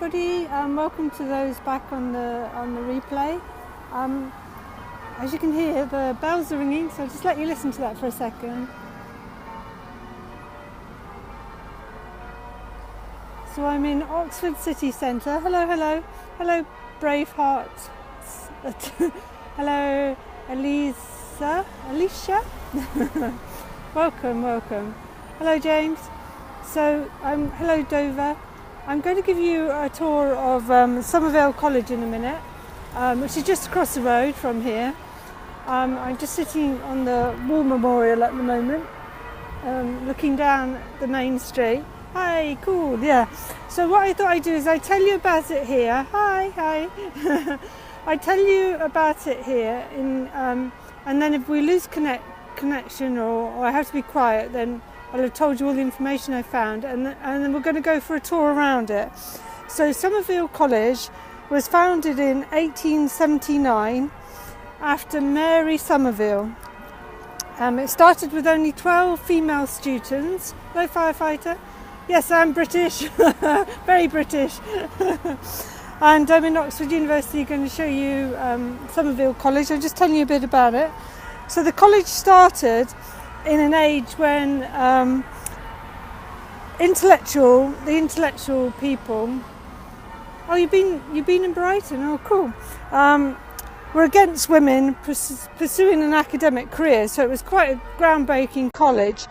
everybody. Welcome to those back on the replay. As you can hear, the bells are ringing, so I'll just let you listen to that for a second. So I'm in Oxford city centre. Hello, brave hearts. Hello, Alicia. welcome. Hello, James. So, hello, Dover. I'm going to give you a tour of Somerville College in a minute, which is just across the road from here. I'm just sitting on the War Memorial at the moment, looking down the main street. Hi, cool, yeah. So what I thought I'd do is I tell you about it here. Hi. I tell you about it here, and then if we lose connection or I have to be quiet, then I'll have told you all the information I found, and then we're going to go for a tour around it. So Somerville College was founded in 1879 after Mary Somerville. It started with only 12 female students. Hello, firefighter. Yes, I'm British, very British. And I'm in Oxford University, going to show you Somerville College. I'll just tell you a bit about it. So the college started in an age when the intellectual people. Oh, you've been in Brighton. Oh, cool. Were against women pursuing an academic career, so it was quite a groundbreaking college.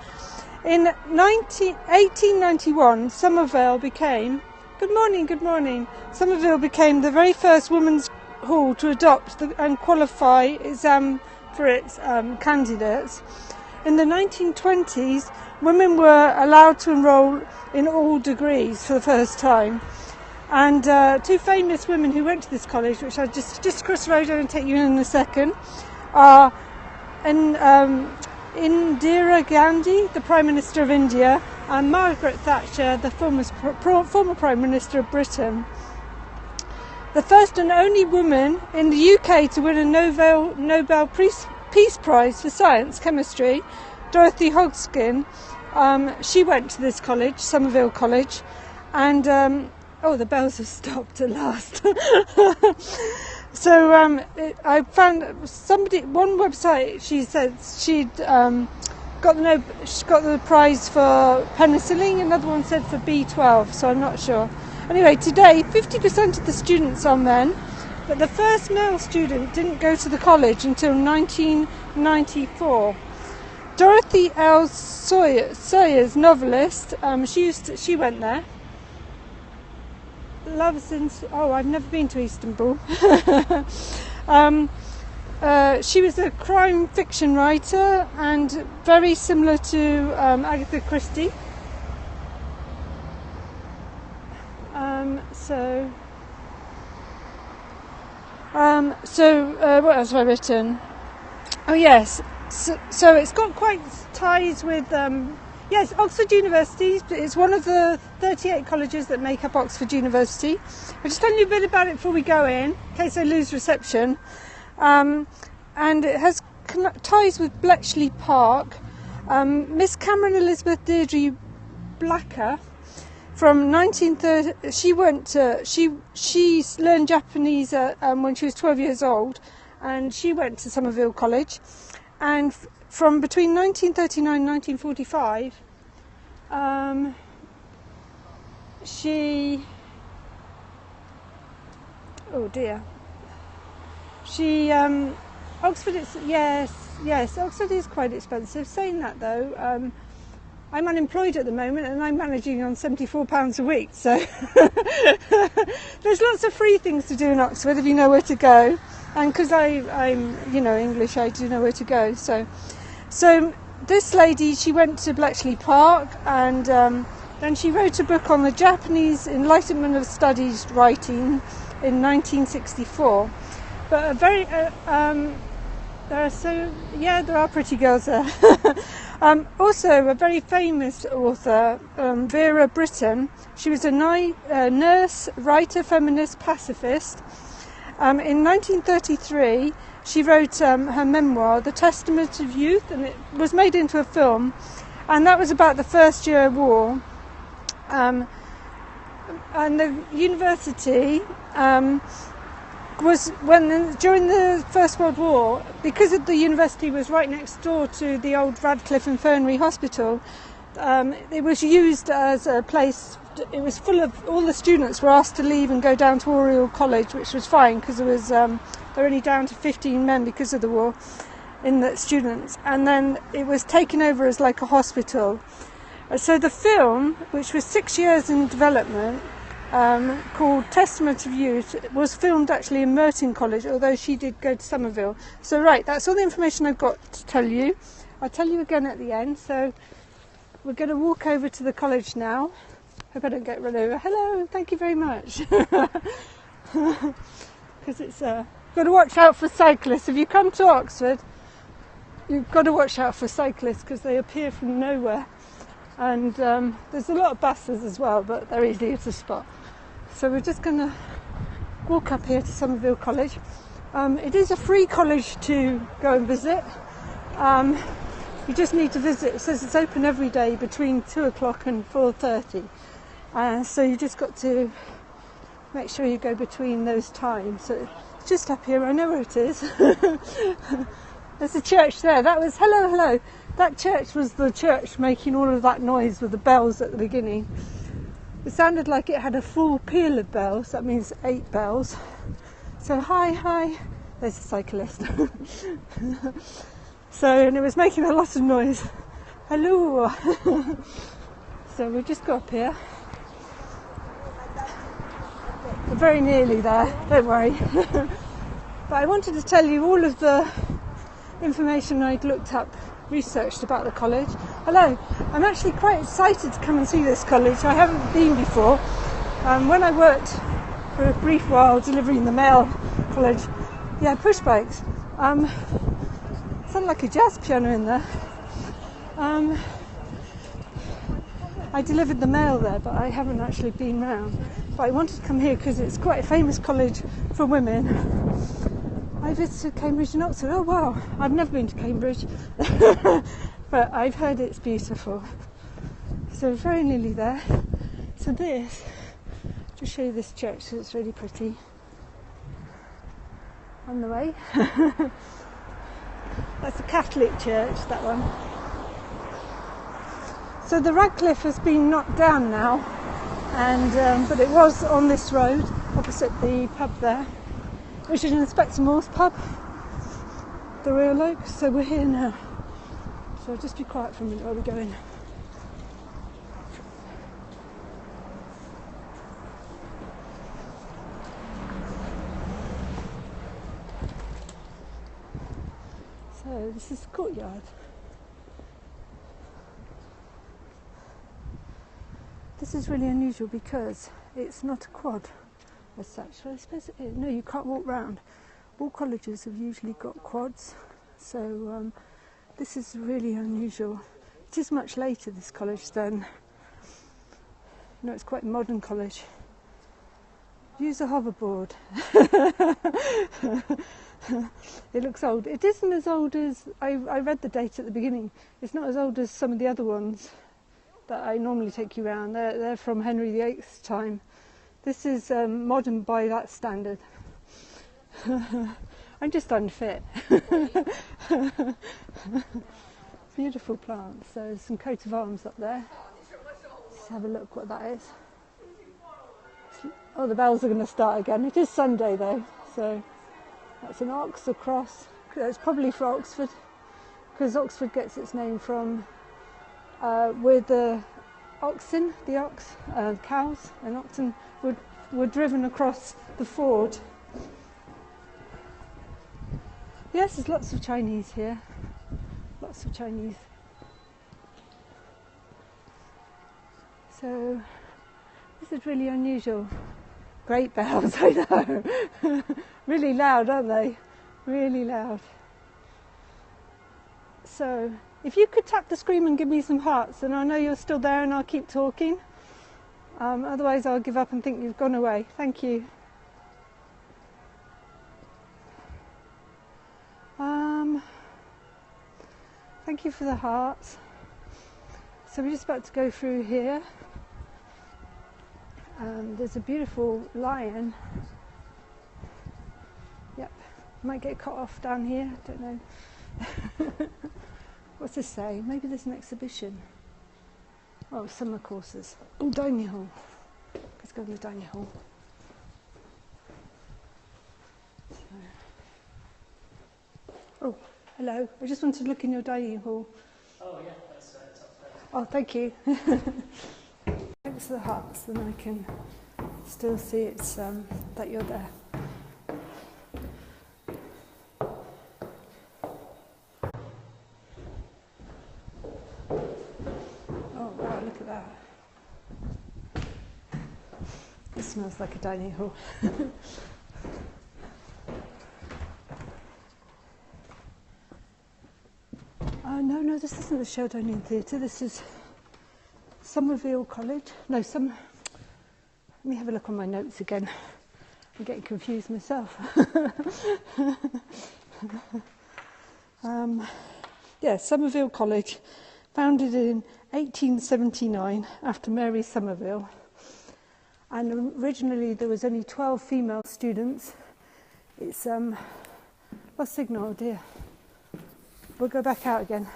In 1891, Somerville became. Good morning. Somerville became the very first women's hall to adopt and qualify exam for its candidates. In the 1920s, women were allowed to enrol in all degrees for the first time. And two famous women who went to this college, which I just across the road, I'm going to take you in a second, are Indira Gandhi, the Prime Minister of India, and Margaret Thatcher, the former Prime Minister of Britain. The first and only woman in the UK to win a Nobel Peace Prize for Science, Chemistry, Dorothy Hodgkin, she went to this college, Somerville College, and the bells have stopped at last. So I found one website. She said she'd got the prize for penicillin. Another one said for B12. So I'm not sure. Anyway, today 50% of the students are men. But the first male student didn't go to the college until 1994. Dorothy L. Sayers, novelist, she went there. I've never been to Istanbul. She was a crime fiction writer and very similar to Agatha Christie. What else have I written? Oh yes, so it's got quite ties with Oxford University. It's one of the 38 colleges that make up Oxford University. I'll just tell you a bit about it before we go in case I lose reception. And it has ties with Bletchley Park. Miss Cameron Elizabeth Deirdre Blacker, from 1930, she learned Japanese when she was 12 years old, and she went to Somerville College. And from between 1939 and 1945, Oxford is quite expensive. Saying that though, I'm unemployed at the moment and I'm managing on £74 a week, so there's lots of free things to do in Oxford if you know where to go, and because I'm English, I do know where to go. So this lady, she went to Bletchley Park, and then she wrote a book on the Japanese Enlightenment of Studies writing in 1964. But there are pretty girls there. Also, a very famous author, Vera Brittain. She was a nurse, writer, feminist, pacifist. In 1933, she wrote her memoir, The Testament of Youth, and it was made into a film, and that was about the First Year War. and the university was during the First World War, because the university was right next door to the old Radcliffe Infirmary Hospital. It was used as a place. It was full of, all the students were asked to leave and go down to Oriel College, which was fine because there was they're only down to 15 men because of the war in the students, and then it was taken over as like a hospital. So the film, which was 6 years in development, called Testament of Youth, was filmed actually in Merton College, although she did go to Somerville. So right, that's all the information I've got to tell you. I'll tell you again at the end. So we're going to walk over to the college now. Hope I don't get run over. Hello, thank you very much. Because it's got to watch out for cyclists. If you come to Oxford, you've got to watch out for cyclists because they appear from nowhere. And there's a lot of buses as well, but they're easy to spot. So we're just going to walk up here to Somerville College. It is a free college to go and visit. You just need to visit. It says it's open every day between 2 o'clock and 4:30. So you just got to make sure you go between those times. So it's just up here. I know where it is. There's a church there. That was, hello, hello. That church was the church making all of that noise with the bells at the beginning. It sounded like it had a full peal of bells. That means 8 bells. So hi, hi. There's a cyclist. And it was making a lot of noise. Hello. So we'll just go up here. We're very nearly there. Don't worry. But I wanted to tell you all of the information I'd looked up, researched about the college. Hello, I'm actually quite excited to come and see this college. I haven't been before. When I worked for a brief while delivering the mail college, push bikes. Sounded like a jazz piano in there. I delivered the mail there, but I haven't actually been round. But I wanted to come here because it's quite a famous college for women. I visited Cambridge and Oxford. Oh wow, I've never been to Cambridge, but I've heard it's beautiful. So very nearly there. So this, just show you this church, so it's really pretty. On the way. That's a Catholic church, that one. So the Radcliffe has been knocked down now, and but it was on this road opposite the pub there, which is Inspector Moore's pub, the Real Oak. So we're here now. So I'll just be quiet for a minute while we go in. So this is the courtyard. This is really unusual because it's not a quad as such. Well, I suppose it is. No, you can't walk round. All colleges have usually got quads, so this is really unusual. It is much later, this college, than, it's quite a modern college. Use a hoverboard. It looks old. It isn't as old as, I read the date at the beginning, it's not as old as some of the other ones that I normally take you around. They're from Henry VIII's time. This is modern by that standard. I'm just unfit. Beautiful plants. So there's some coat of arms up there. Let's have a look what that is. Oh, the bells are going to start again. It is Sunday though, so that's an ox, a cross. It's probably for Oxford, because Oxford gets its name from where the oxen, cows and oxen were driven across the ford. Yes, there's lots of Chinese here. Lots of Chinese. So this is really unusual. Great bells, I know. Really loud, aren't they? Really loud. So if you could tap the screen and give me some hearts, and I know you're still there and I'll keep talking. Otherwise I'll give up and think you've gone away. Thank you. Thank you for the hearts. So we're just about to go through here. There's a beautiful lion. Yep, might get cut off down here, don't know. What's this say? Maybe there's an exhibition. Oh, summer courses. Oh, dining hall. Let's go in the dining hall. Oh, hello. I just wanted to look in your dining hall. Oh yeah, that's upstairs. Oh, thank you. Thanks to the huts, then I can still see it's that you're there. Oh wow, look at that. It smells like a dining hall. No, this isn't the Shell Dining Theatre. This is Somerville College. No, let me have a look on my notes again. I'm getting confused myself. Yeah, Somerville College, founded in 1879 after Mary Somerville. And originally there was only 12 female students. It's lost signal, oh dear. We'll go back out again.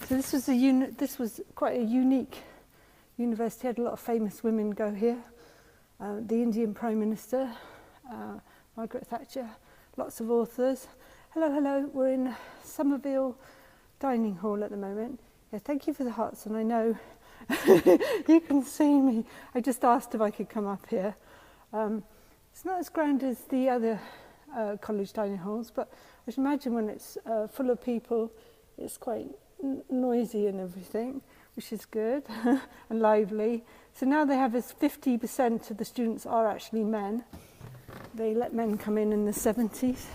So this was quite a unique university. Had a lot of famous women go here. The Indian Prime Minister, Margaret Thatcher, lots of authors. Hello. We're in Somerville Dining Hall at the moment. Yeah, thank you for the hearts, and I know you can see me. I just asked if I could come up here. It's not as grand as the other college dining halls, but I should imagine when it's full of people, it's quite noisy and everything, which is good and lively. So now they have as 50% of the students are actually men. They let men come in the 70s.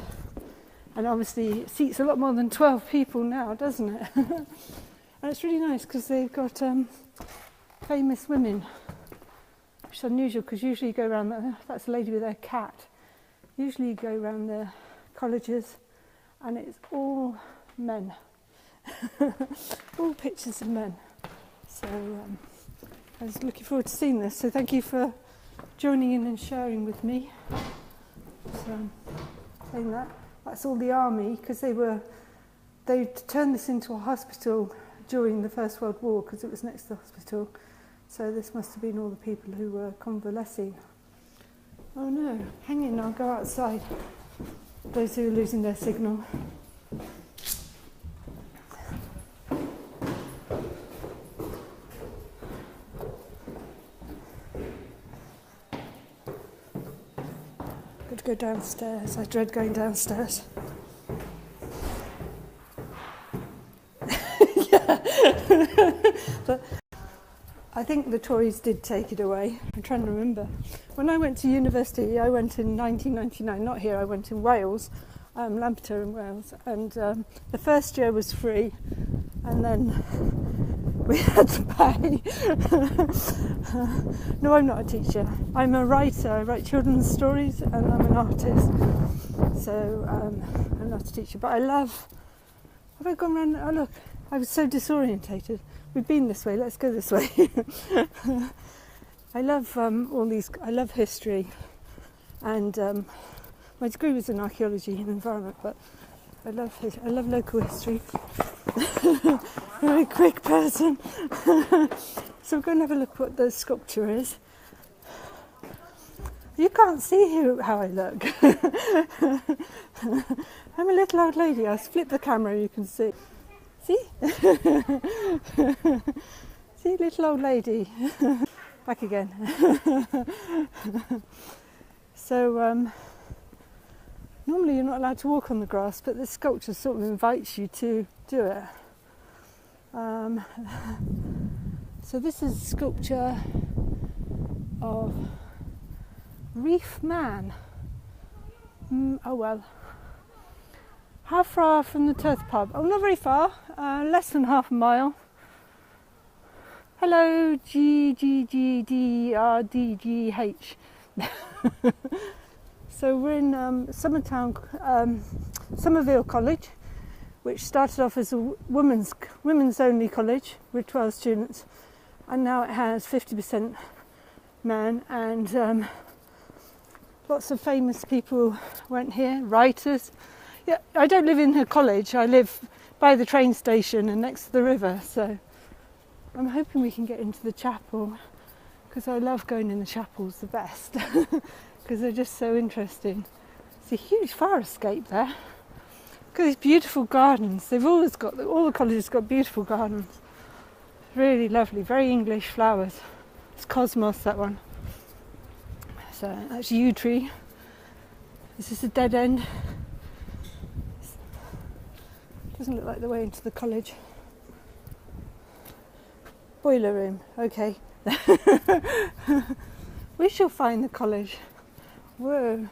And obviously it seats a lot more than 12 people now, doesn't it? And it's really nice because they've got famous women, which is unusual because usually you go around, that's a lady with her cat. Usually you go around the colleges and it's all men. All pictures of men. So I was looking forward to seeing this. So thank you for joining in and sharing with me. So saying that. That's all the army, because they turned this into a hospital during the First World War because it was next to the hospital. So this must have been all the people who were convalescing. Oh no, hang in, I'll go outside. Those who are losing their signal. Got to go downstairs. I dread going downstairs. Yeah. But I think the Tories did take it away. I'm trying to remember. When I went to university, I went in 1999, not here, I went in Wales, Lampeter in Wales, and the first year was free, and then we had to pay. No, I'm not a teacher. I'm a writer. I write children's stories and I'm an artist. So I'm not a teacher, but I love... Have I gone around? Oh look, I was so disorientated. We've been this way, let's go this way. I love all these... I love history, and my degree was in archaeology and environment, but I love local history. Very quick person. So we're going to have a look what the sculpture is. You can't see how I look. I'm a little old lady. I'll flip the camera, you can see. See? See, little old lady. Back again. So normally you're not allowed to walk on the grass, but this sculpture sort of invites you to do it. So this is a sculpture of Reef Man. Oh well. How far from the Turf Pub? Oh, not very far. Less than half a mile. Hello, GGGDRDGH. So we're in Somerville College, which started off as a women's only college with 12 students, and now it has 50% men, and lots of famous people went here, writers. Yeah, I don't live in a college, I live by the train station and next to the river, so I'm hoping we can get into the chapel, because I love going in the chapels the best, because they're just so interesting. It's a huge fire escape there. Look at these beautiful gardens. They've always got, all the colleges got beautiful gardens. Really lovely, very English flowers. It's Cosmos, that one. So that's yew tree. This is a dead end. Doesn't look like the way into the college. Boiler room, okay. We shall find the college. Whoa.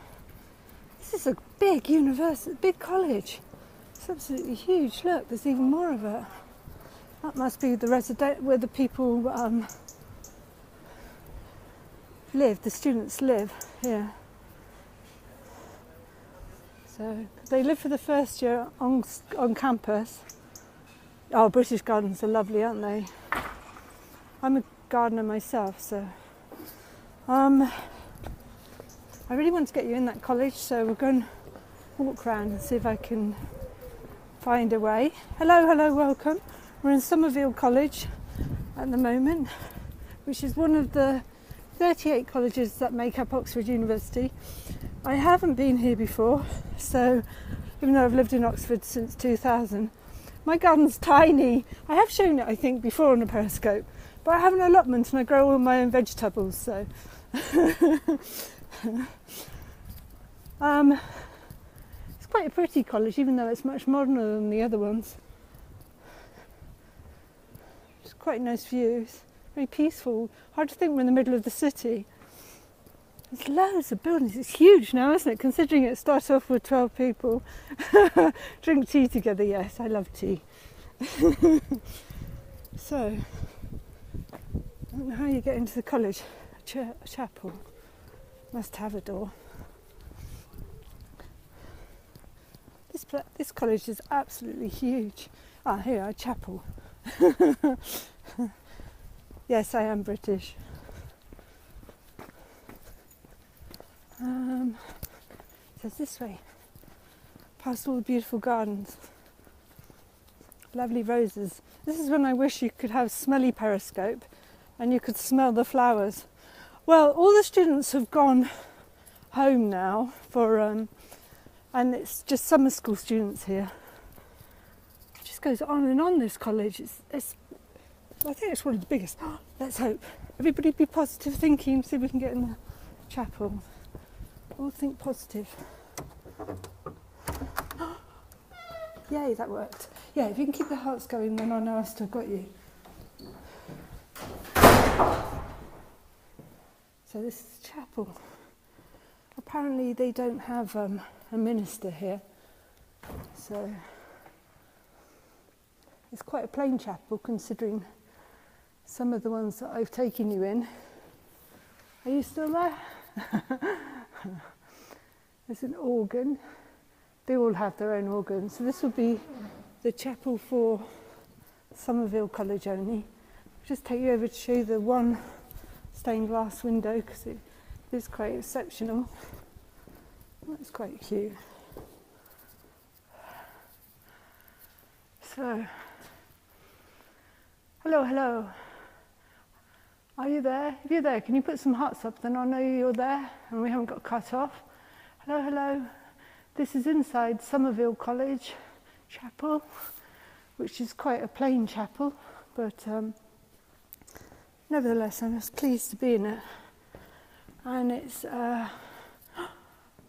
This is a big university, big college. It's absolutely huge. Look, there's even more of it. That must be the resident where the people live, the students live here. So they live for the first year on campus. Oh, British gardens are lovely, aren't they? I'm a gardener myself, so I really want to get you in that college, so we're going to walk around and see if I can find a way. Hello, hello, welcome. We're in Somerville College at the moment, which is one of the 38 colleges that make up Oxford University. I haven't been here before, so even though I've lived in Oxford since 2000, my garden's tiny. I have shown it, I think, before on a periscope, but I have an allotment and I grow all my own vegetables, so it's quite a pretty college, even though it's much moderner than the other ones. It's quite nice views, very peaceful. Hard to think we're in the middle of the city. There's loads of buildings. It's huge now, isn't it? Considering it starts off with 12 people. Drink tea together, yes, I love tea. So, I don't know how you get into the college. A chapel. Must have a door. This college is absolutely huge. Ah, here, a chapel. Yes, I am British. So it's this way, past all the beautiful gardens, lovely roses. This is when I wish you could have smelly periscope and you could smell the flowers. Well, all the students have gone home now for, and it's just summer school students here. It just goes on and on, this college. It's I think it's one of the biggest. Let's hope. Everybody be positive thinking, see if we can get in the chapel. All think positive. Yay, that worked. Yeah, if you can keep the hearts going, then I know I've still got you. So this is the chapel. Apparently they don't have a minister here, so it's quite a plain chapel considering some of the ones that I've taken you in. Are you still there? There's an organ. They all have their own organ. So this will be the chapel for Somerville College only. I'll just take you over to show you the one stained glass window because it is quite exceptional. That's quite cute. So, hello, hello. Are you there? If you're there, can you put some hearts up? Then I'll know you're there and we haven't got cut off. Hello, hello. This is inside Somerville College Chapel, which is quite a plain chapel, but nevertheless, I'm just pleased to be in it. And it's,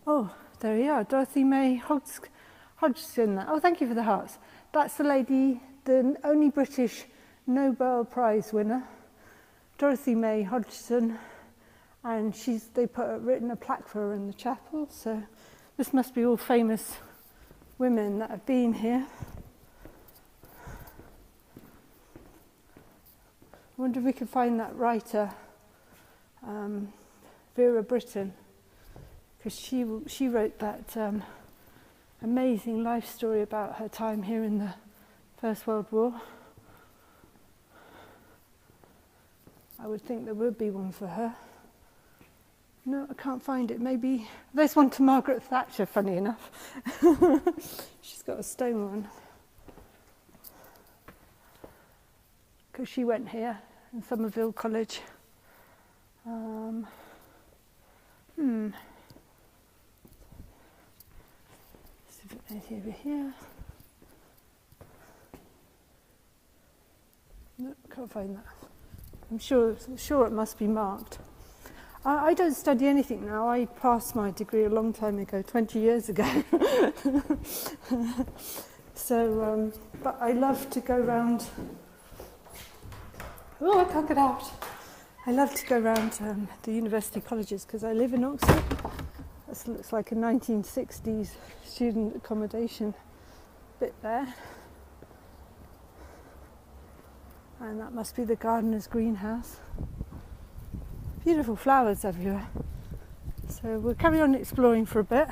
oh, there we are, Dorothy May Hodgson. Oh, thank you for the hearts. That's the lady, the only British Nobel Prize winner, Dorothy May Hodgson, and they written a plaque for her in the chapel, so this must be all famous women that have been here. I wonder if we could find that writer, Vera Brittain, because she wrote that amazing life story about her time here in the First World War. I would think there would be one for her. No, I can't find it. Maybe there's one to Margaret Thatcher, funny enough. She's got a stone one. Because she went here in Somerville College. Over here. No, can't find that. I'm sure it must be marked. I don't study anything now. I passed my degree a long time ago, 20 years ago. So, but I love to go round. Oh, I can't get out. I love to go round the university colleges because I live in Oxford. This looks like a 1960s student accommodation bit there. And that must be the gardener's greenhouse. Beautiful flowers everywhere. So we'll carry on exploring for a bit.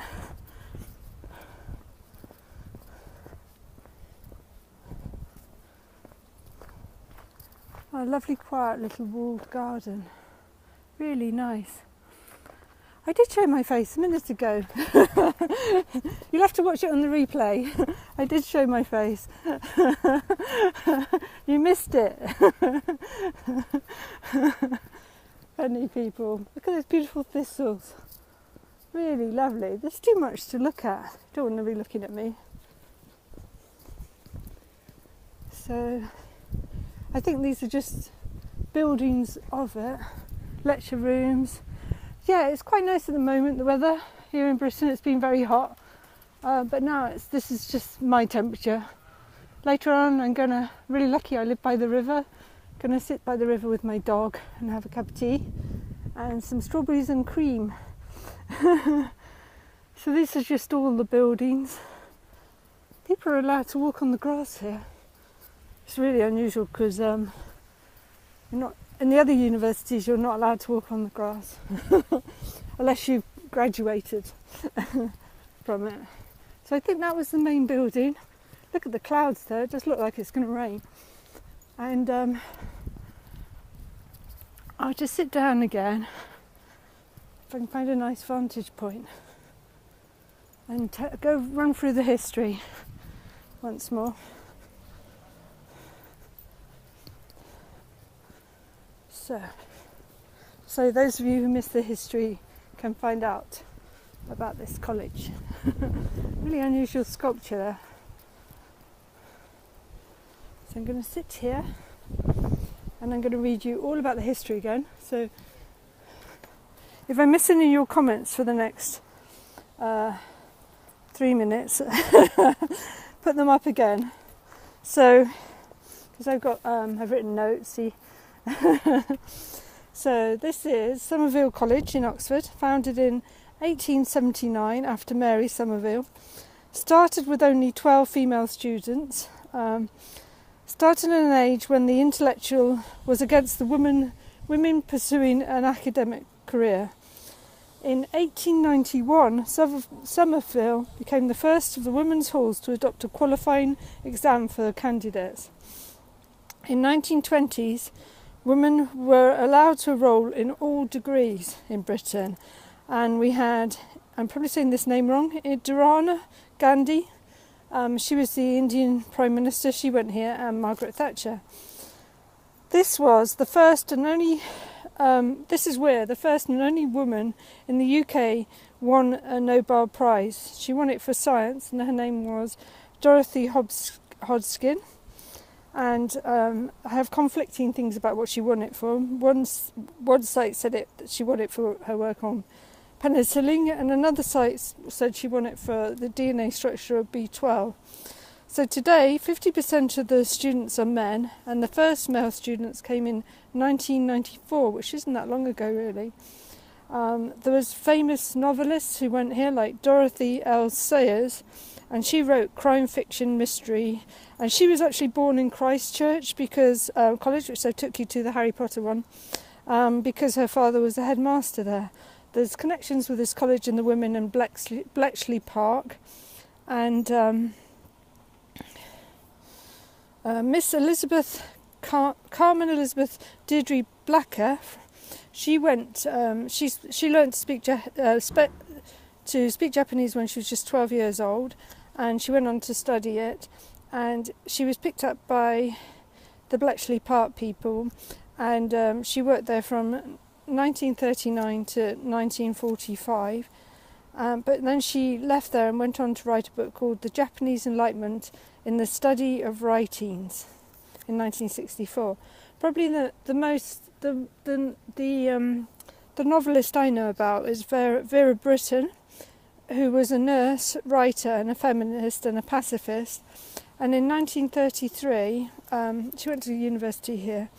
A lovely quiet little walled garden. Really nice. I did show my face a minute ago. You'll have to watch it on the replay. I did show my face. You missed it. Funny people. Look at those beautiful thistles. Really lovely. There's too much to look at. Don't want to be looking at me. So I think these are just buildings of it. Lecture rooms. Yeah, it's quite nice at the moment, the weather here in Britain. It's been very hot, but now this is just my temperature. Later on, I'm really lucky I live by the river, gonna sit by the river with my dog and have a cup of tea and some strawberries and cream. So these are just all the buildings. People are allowed to walk on the grass here. It's really unusual because you're not. In the other universities, you're not allowed to walk on the grass unless you've graduated from it. So I think that was the main building. Look at the clouds there, it does look like it's going to rain. And I'll just sit down again, if I can find a nice vantage point, and go run through the history once more. So those of you who missed the history can find out about this college. Really unusual sculpture there. So I'm going to sit here and I'm going to read you all about the history again. So if I miss any of your comments for the next 3 minutes, put them up again. So, because I've written notes, see. So this is Somerville College in Oxford, founded in 1879 after Mary Somerville. Started with only 12 female students. Started at an age when the intellectual was against the women pursuing an academic career. In 1891, Somerville became the first of the women's halls to adopt a qualifying exam for candidates. In 1920s, women were allowed to enrol in all degrees in Britain, and we had, I'm probably saying this name wrong, Indira Gandhi. She was the Indian Prime Minister, she went here, and Margaret Thatcher. This was the first and only, this is where the first and only woman in the UK won a Nobel Prize. She won it for science, and her name was Dorothy Hodgkin. And I have conflicting things about what she won it for. One site said that she won it for her work on penicillin, and another site said she won it for the DNA structure of B12. So today, 50% of the students are men, and the first male students came in 1994, which isn't that long ago, really. There was famous novelists who went here, like Dorothy L. Sayers, and she wrote crime fiction mystery, and she was actually born in Christchurch because college, which I took you to the Harry Potter one, because her father was a headmaster there. There's connections with this college and the women in Bletchley Park, and Miss Elizabeth Carmen Elizabeth Deirdre blacker. She went. She learned to speak Japanese when she was just 12 years old, and she went on to study it. And she was picked up by the Bletchley Park people, and she worked there from 1939 to 1945. But then she left there and went on to write a book called The Japanese Enlightenment in the Study of Writings in 1964. Probably the novelist I know about is Vera Brittain, who was a nurse, writer and a feminist and a pacifist. And in 1933, she went to university here.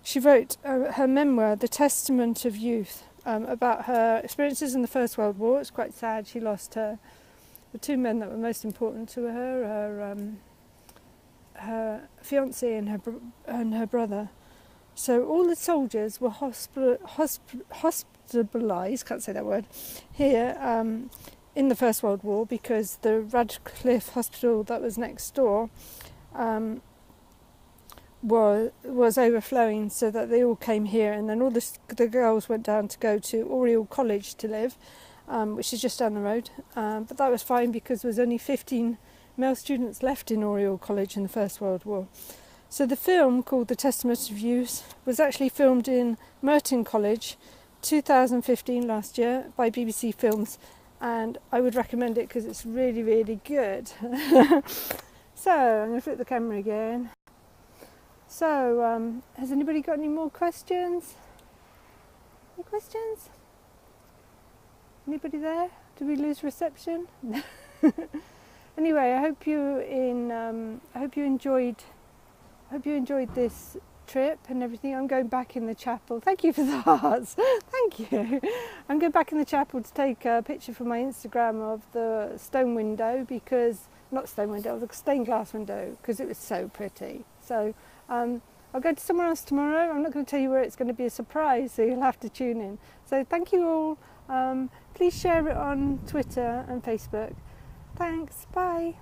She wrote her memoir, The Testament of Youth, about her experiences in the First World War. It's quite sad. She lost the two men that were most important to her, her fiancé and her brother. So all the soldiers were hospitalised, can't say that word, here in the First World War, because the Radcliffe Hospital that was next door was overflowing, so that they all came here, and then all the girls went down to go to Oriel College to live, which is just down the road. But that was fine because there was only 15 male students left in Oriel College in the First World War. So the film, called The Testament of Youth, was actually filmed in Merton College 2015, last year, by BBC Films, and I would recommend it because it's really, really good. So I'm going to flip the camera again. So has anybody got any more questions? Any questions? Anybody there? Did we lose reception? Anyway, I hope you enjoyed this trip and everything. I'm going back in the chapel. Thank you for the hearts. Thank you. I'm going back in the chapel to take a picture for my Instagram of the stone window, the stained glass window, because it was so pretty. So I'll go to somewhere else tomorrow. I'm not going to tell you where. It's going to be a surprise, so you'll have to tune in. So thank you all. Please share it on Twitter and Facebook. Thanks. Bye.